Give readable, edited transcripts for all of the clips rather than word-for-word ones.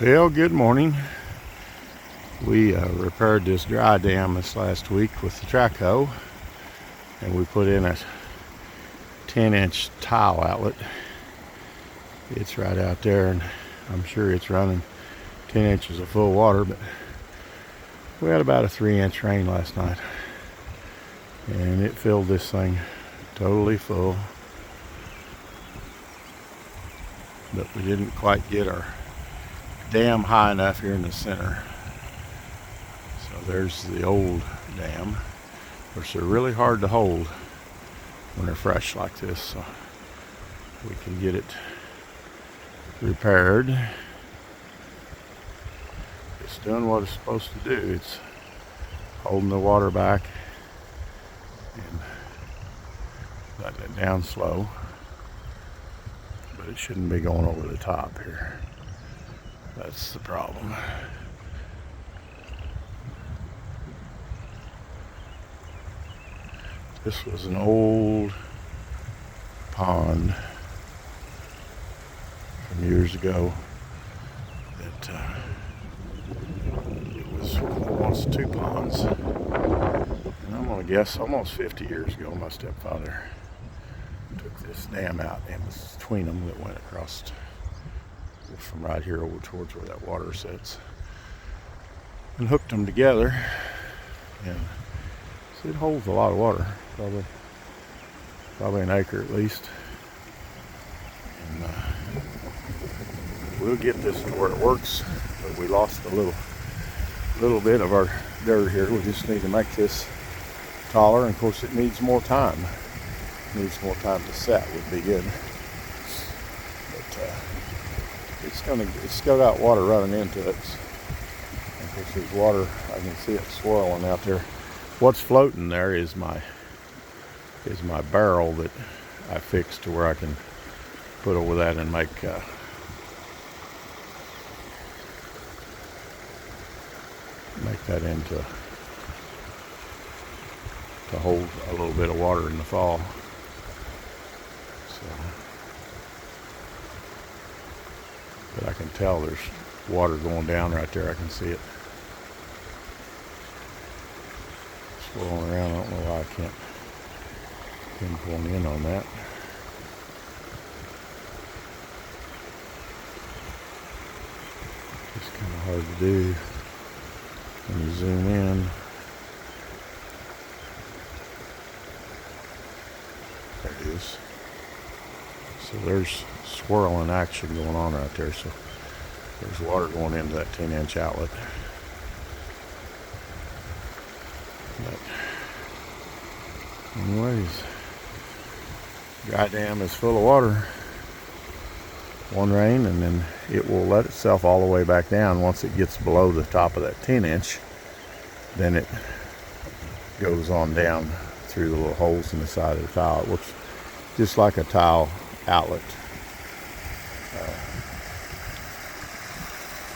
Well, good morning. We repaired this dry dam this last week with the track hoe, and we put in a 10-inch tile outlet. It's right out there, and I'm sure it's running 10 inches of full water, but we had about a 3-inch rain last night, and it filled this thing totally full. But we didn't quite get our dam high enough here in the center. So there's the old dam, which are really hard to hold when they're fresh like this. So we can get it repaired. It's doing what it's supposed to do. It's holding the water back and letting it down slow, but it shouldn't be going over the top here. That's the problem. This was an old pond from years ago that it was almost two ponds, and I'm gonna guess almost 50 years ago my stepfather took this dam out, and it was between them that went across from right here over towards where that water sits, and hooked them together. And so it holds a lot of water, probably an acre at least. And we'll get this to where it works, but we lost a little bit of our dirt here. We just need to make this taller, and of course it needs more time. It needs more time to set would be good. But it's still got water running into it. Of course there's water, I can see it swirling out there. What's floating there is my barrel that I fixed to where I can put over that and make that into to hold a little bit of water in the fall. So, but I can tell there's water going down right there. I can see it swirling around. I don't know why I can't pinpoint in on that. It's kind of hard to do when you zoom in. There it is. So there's swirling action going on right there. So there's water going into that 10-inch outlet. But anyways, dry dam is full of water. One rain, and then it will let itself all the way back down. Once it gets below the top of that 10-inch, then it goes on down through the little holes in the side of the tile. It looks just like a tile outlet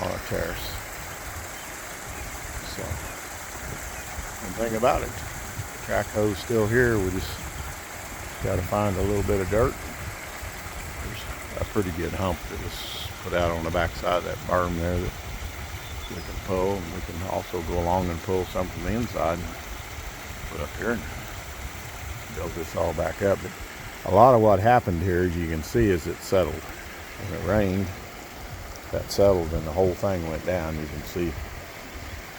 on a terrace. So, one thing about it, the track hoe's still here. We just got to find a little bit of dirt. There's a pretty good hump that was put out on the back side of that berm there that we can pull, and we can also go along and pull some from the inside and put up here and build this all back up. But a lot of what happened here, as you can see, is it settled. When it rained, that settled and the whole thing went down. You can see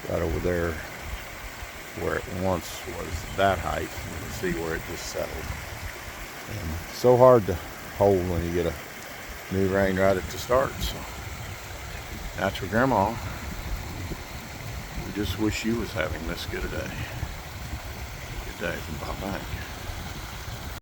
right over there where it once was that height. You can see where it just settled. And so hard to hold when you get a new rain right at the start. So, Natural Grandma, we just wish you was having this good a day. Good day from Bob Bank.